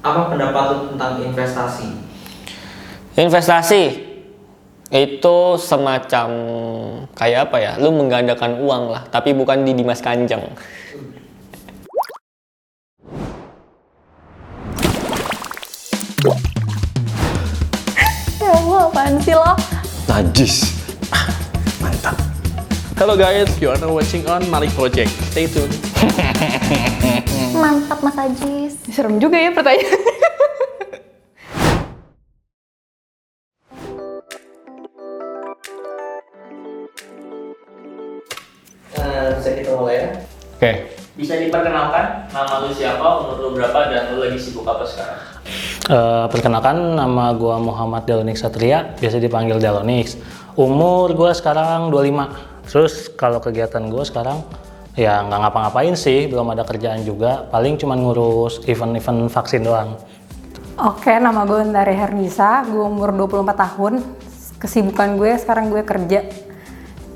Apa pendapat lu tentang investasi? Investasi itu semacam kayak apa ya? Lu menggandakan uang lah, tapi bukan di Dimas Kanjeng. Ya Allah, apaan sih lo? Najis. Mantap. Hello guys, you are now watching on Malik Project. Stay tuned. Mantap Mas Ajis. Serem juga ya pertanyaan. Bisa kita mulai ya? Oke. Bisa diperkenalkan nama lu siapa, umur lu berapa, dan lu lagi sibuk apa sekarang? Perkenalkan, nama gue Muhammad Delonix Satria, biasa dipanggil Delonix. Umur gue sekarang 25. Terus kalau kegiatan gue sekarang ya nggak ngapa-ngapain sih, belum ada kerjaan juga. Paling cuma ngurus event-event vaksin doang. Oke, nama gue Ndari Hernisa, gue umur 24 tahun. Kesibukan gue sekarang gue kerja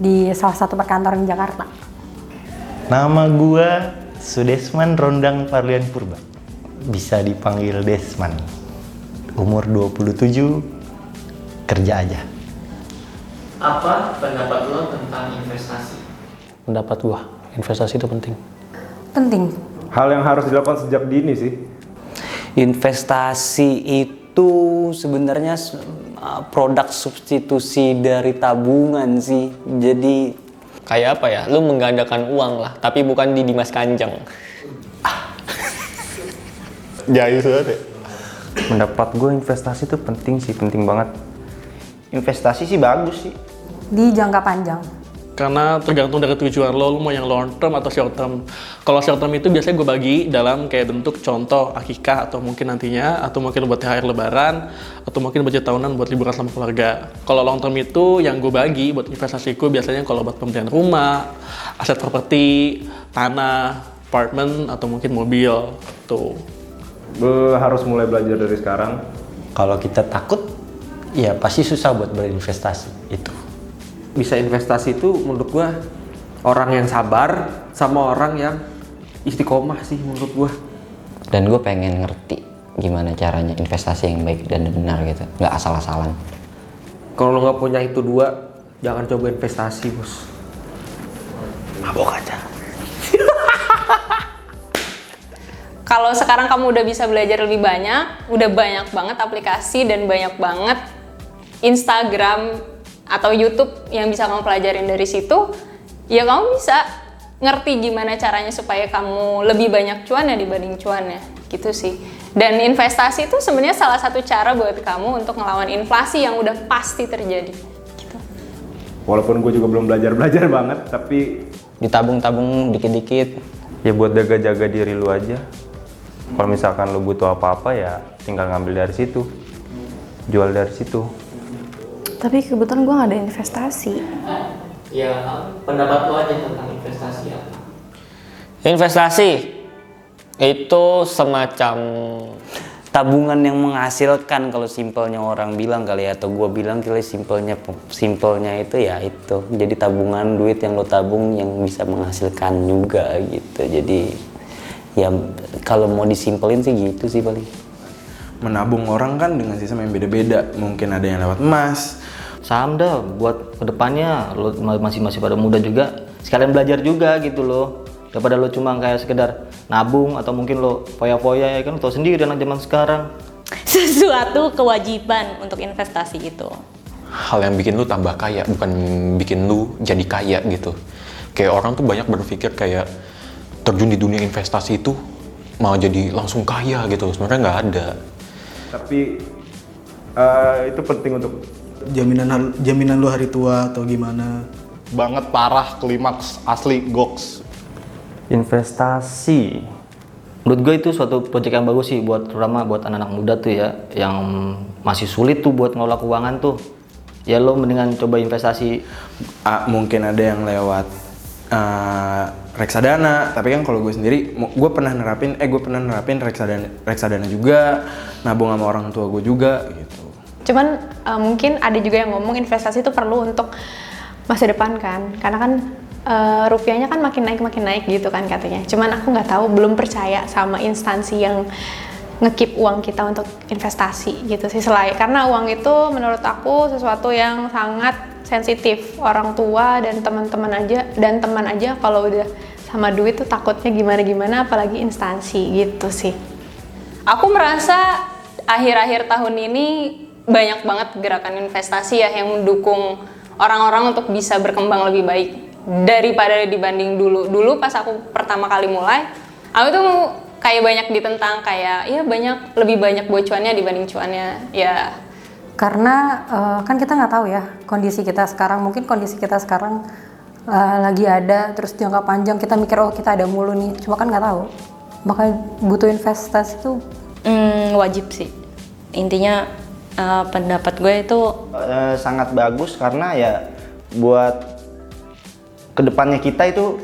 di salah satu perkantoran di Jakarta. Nama gua Sudesman Rondang Parlian Purba. Bisa dipanggil Desman. Umur 27, kerja aja. Apa pendapat lu tentang investasi? Pendapat gue, investasi itu penting. Penting. Hal yang harus dilakukan sejak dini sih. Investasi itu sebenarnya produk substitusi dari tabungan sih. Jadi kayak apa ya? Lu menggandakan uang lah, tapi bukan di Dimas Kanjeng. Jayus banget ya? Pendapat gue investasi itu penting sih, penting banget. Investasi sih bagus sih. Di jangka panjang. Karena tergantung dari tujuan lo mau yang long term atau short term. Kalau short term itu biasanya gue bagi dalam kayak bentuk contoh akikah atau mungkin nantinya, atau mungkin buat THR lebaran, atau mungkin budget tahunan buat liburan sama keluarga. Kalau long term itu yang gue bagi buat investasiku biasanya kalau buat pembelian rumah, aset properti, tanah, apartemen, atau mungkin mobil. Tuh. Harus mulai belajar dari sekarang. Kalau kita takut, ya pasti susah buat berinvestasi itu. Bisa investasi itu menurut gua orang yang sabar sama orang yang istiqomah sih menurut gua. Dan gue pengen ngerti gimana caranya investasi yang baik dan benar gitu, nggak asal-asalan. Kalau lo nggak punya itu dua, jangan coba investasi bos. Mabok aja. Kalau sekarang kamu udah bisa belajar lebih banyak, udah banyak banget aplikasi dan banyak banget Instagram atau YouTube yang bisa kamu pelajarin dari situ, ya kamu bisa ngerti gimana caranya supaya kamu lebih banyak cuannya dibanding cuannya, gitu sih. Dan investasi itu sebenarnya salah satu cara buat kamu untuk ngelawan inflasi yang udah pasti terjadi. Gitu. Walaupun gue juga belum belajar banget, tapi Ditabung-tabung dikit-dikit. ya buat jaga-jaga diri lu aja. Kalau misalkan lu butuh apa-apa ya tinggal ngambil dari situ, jual dari situ. Tapi kebetulan gue gak ada investasi. Ya, pendapat lu aja tentang investasi apa? Investasi itu semacam tabungan yang menghasilkan, kalau simpelnya orang bilang kali ya, atau gue bilang kali simpelnya itu ya itu. Jadi tabungan, duit yang lo tabung yang bisa menghasilkan juga gitu. Jadi ya kalau mau disimpelin sih gitu sih paling. Menabung orang kan dengan sistem yang beda-beda. Mungkin ada yang lewat emas, Saham dah buat kedepannya, lo masih pada muda juga, sekalian belajar juga gitu loh. Daripada lo cuma kayak sekedar nabung atau mungkin lo foya-foya, ya kan, tau sendiri anak zaman sekarang. Sesuatu kewajiban untuk investasi itu. Hal yang bikin lu tambah kaya, bukan bikin lu jadi kaya gitu. Kayak orang tuh banyak berpikir kayak terjun di dunia investasi itu malah jadi langsung kaya gitu. Sebenarnya nggak ada. Tapi itu penting untuk jaminan lu hari tua atau gimana? Banget parah, klimaks asli goks. Investasi menurut gue itu suatu proyek yang bagus sih, buat terutama buat anak-anak muda tuh ya, yang masih sulit tuh buat ngelola keuangan tuh. Ya lo mendingan coba investasi. Mungkin ada yang lewat reksadana, tapi kan kalau gue sendiri, gue pernah nerapin reksadana juga, nabung sama orang tua gue juga gitu. Cuman mungkin ada juga yang ngomong investasi itu perlu untuk masa depan kan, karena kan rupiahnya kan makin naik gitu kan katanya. Cuman aku nggak tahu, belum percaya sama instansi yang nge-keep uang kita untuk investasi gitu sih. Selain karena uang itu menurut aku sesuatu yang sangat sensitif. Orang tua dan teman-teman aja kalau udah sama duit tuh takutnya gimana-gimana, apalagi instansi gitu sih. Aku merasa akhir-akhir tahun ini banyak banget gerakan investasi ya yang mendukung orang-orang untuk bisa berkembang lebih baik daripada dibanding dulu. Dulu pas aku pertama kali mulai, aku tuh kayak banyak ditentang, kayak ya lebih banyak bocuannya dibanding cuannya ya. Karena kan kita nggak tahu ya kondisi kita sekarang, mungkin kondisi kita sekarang lagi ada, terus jangka panjang kita mikir oh kita ada mulu nih, cuma kan nggak tahu. Makanya butuh investasi itu wajib sih. Intinya pendapat gue itu sangat bagus karena ya buat kedepannya kita itu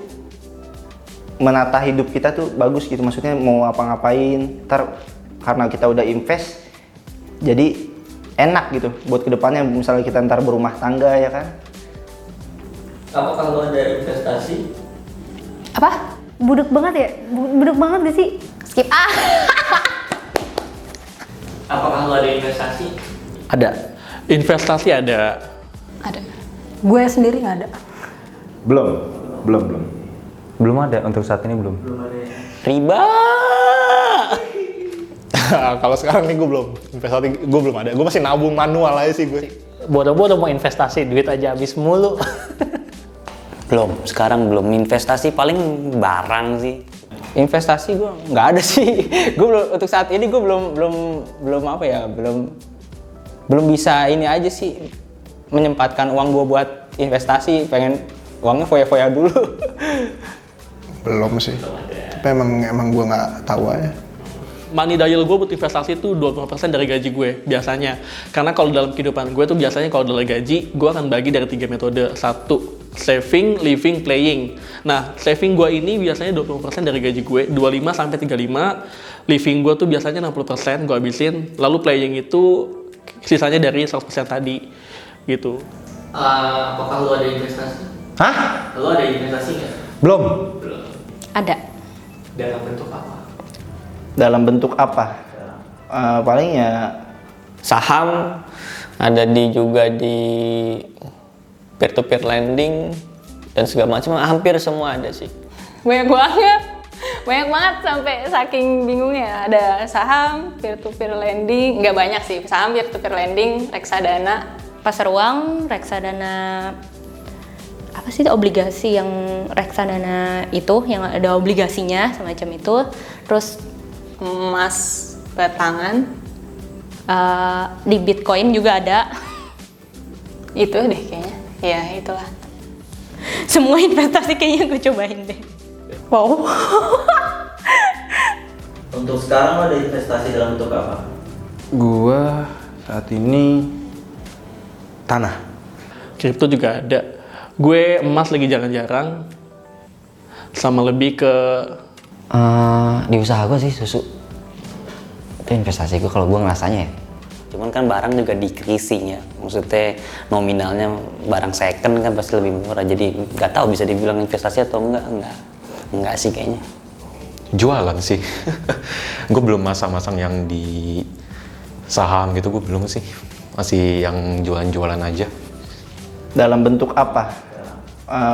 menata hidup kita tuh bagus gitu, maksudnya mau apa-ngapain ntar karena kita udah invest jadi enak gitu buat kedepannya, misalnya kita ntar berumah tangga ya kan. Apa kalau ada investasi? apa? Budek banget ya? Budek banget gak sih? Skip. Apakah lo ada investasi? Ada. Investasi ada. Ada. Gue sendiri nggak ada. Belum ada untuk saat ini belum. Riba. Kalau sekarang nih gue belum investasi, gue belum ada. Gue masih nabung manual aja sih gue. Bodoh-bodoh mau investasi, duit aja habis mulu. Belum, sekarang belum. Investasi paling barang sih. Investasi gue nggak ada sih. Gue belum, untuk saat ini gue belum apa ya, belum bisa ini aja sih menyempatkan uang gue buat investasi. Pengen uangnya foya-foya dulu. Belum sih. Tapi emang gue nggak tahu aja. Money dial gue buat investasi itu 25% dari gaji gue biasanya. Karena kalau dalam kehidupan gue tuh biasanya kalau dari gaji, gue akan bagi dari 3 metode. 1, saving, living, playing. Nah, saving gue ini biasanya 20% dari gaji gue, 25-35. Living gue tuh biasanya 60% gue habisin. Lalu playing itu sisanya dari 100% tadi. Gitu. Apakah lo ada investasi? Hah? Lo ada investasi nggak? Belum. ada. Dalam bentuk apa? Dalam bentuk apa? Paling ya Saham ada juga di peer-to-peer lending dan segala macam, hampir semua ada sih. Banyak banget sampai saking bingungnya. Ada saham, peer-to-peer lending, nggak banyak sih. Saham, peer-to-peer lending, reksadana, Pasar uang, reksadana, apa sih obligasi yang reksadana itu, yang ada obligasinya semacam itu. Terus emas batangan, di Bitcoin juga ada. itu deh kayaknya. Ya itulah. Semua investasi kayaknya gue cobain deh. Wow. Untuk sekarang lo ada investasi dalam bentuk apa? Gua saat ini tanah. Kripto juga ada. Gue emas lagi jarang-jarang. Sama lebih ke Di usaha gue sih susu. Itu investasi gue kalau gue ngerasanya ya. Cuman kan barang juga dikrisinya, maksudnya nominalnya barang second kan pasti lebih murah, jadi nggak tahu bisa dibilang investasi atau enggak sih kayaknya. Jualan sih. Gue belum masang-masang yang di saham gitu, gue belum sih. Masih yang jualan-jualan aja. dalam bentuk apa?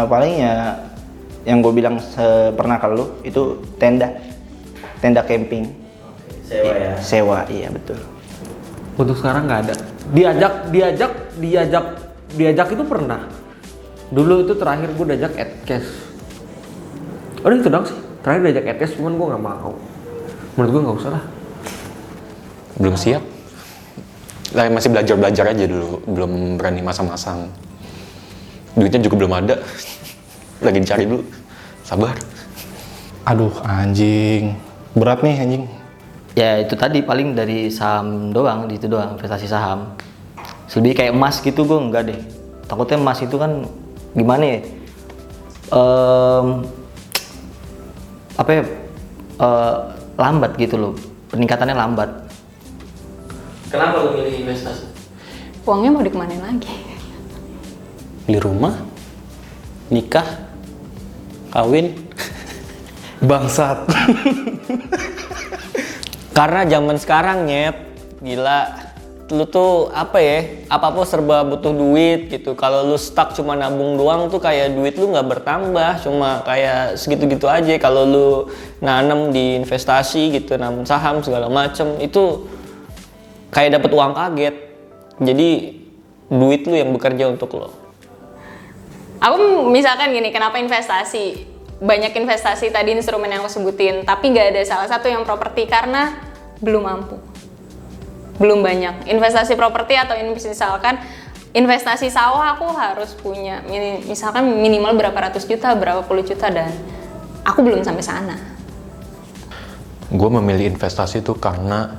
Paling ya yang gue bilang pernah ke lu itu tenda camping. Sewa ya? Sewa, iya betul. Untuk sekarang nggak ada. Diajak itu pernah. Dulu itu terakhir gue diajak Adcast. Udah itu dong sih. Terakhir diajak Adcast, cuman gue nggak mau. Menurut gue nggak usah lah. Belum siap. Lah masih belajar aja dulu, belum berani masang-masang. Duitnya juga belum ada. Lagi dicari dulu. Sabar. Aduh anjing. Berat nih anjing. Ya itu tadi paling dari saham doang, itu doang investasi saham. Lebih kayak emas gitu gue enggak deh. Takutnya emas itu kan gimana ya? Lambat gitu loh. Peningkatannya lambat. Kenapa lo milih investasi? uangnya mau dikemanain lagi? Beli rumah, nikah, kawin. Bangsat. Karena zaman sekarang Nyet, gila, lu tuh apa ya, apa-apa serba butuh duit gitu. Kalau lu stuck cuma nabung doang tuh kayak duit lu nggak bertambah, cuma kayak segitu-gitu aja. Kalau lu nanam di investasi gitu, nanam saham segala macem, itu kayak dapet uang kaget. Jadi duit lu yang bekerja untuk lo. Aku misalkan gini, kenapa investasi? Banyak investasi tadi instrumen yang aku sebutin, tapi nggak ada salah satu yang properti karena belum mampu. Belum banyak. Investasi properti atau misalkan investasi sawah aku harus punya misalkan minimal berapa ratus juta, berapa puluh juta dan aku belum sampai sana. Gue memilih investasi itu karena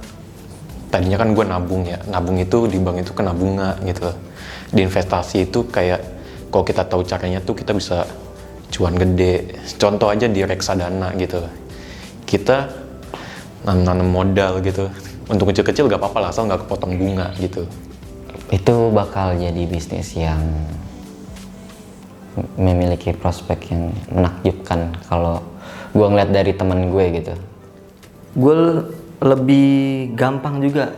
tadinya kan gue nabung ya. Nabung itu di bank itu kena bunga gitu. Di investasi itu kayak kalau kita tahu caranya tuh kita bisa cuan gede. Contoh aja di reksadana gitu. Kita nanam modal gitu. Untuk kecil-kecil gak apa-apa lah, asal gak kepotong bunga gitu. Itu bakal jadi bisnis yang memiliki prospek yang menakjubkan kalau gue ngeliat dari temen gue gitu. Gue lebih gampang juga,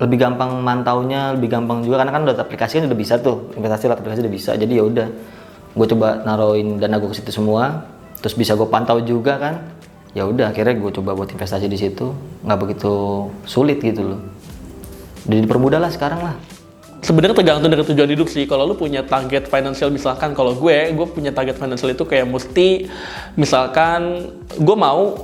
lebih gampang mantaunya, lebih gampang juga karena kan udah aplikasi kan udah bisa tuh, investasi lewat aplikasi udah bisa. Jadi ya udah, gue coba naruhin dana gue ke situ semua, terus bisa gue pantau juga kan. Ya udah, akhirnya gue coba buat investasi di situ, nggak begitu sulit gitu loh. Jadi dipermudah lah sekarang lah. Sebenarnya tergantung dari tujuan hidup sih. Kalau lu punya target financial, misalkan kalau gue punya target financial itu kayak mesti, misalkan gue mau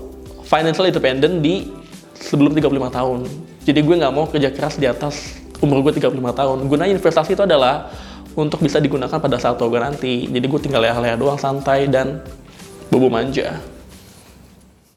financial independent di sebelum 35 tahun. Jadi gue nggak mau kerja keras di atas umur gue 35 tahun. Gunanya investasi itu adalah untuk bisa digunakan pada saat tua gue nanti. Jadi gue tinggal leha-leha doang, santai dan bobo manja.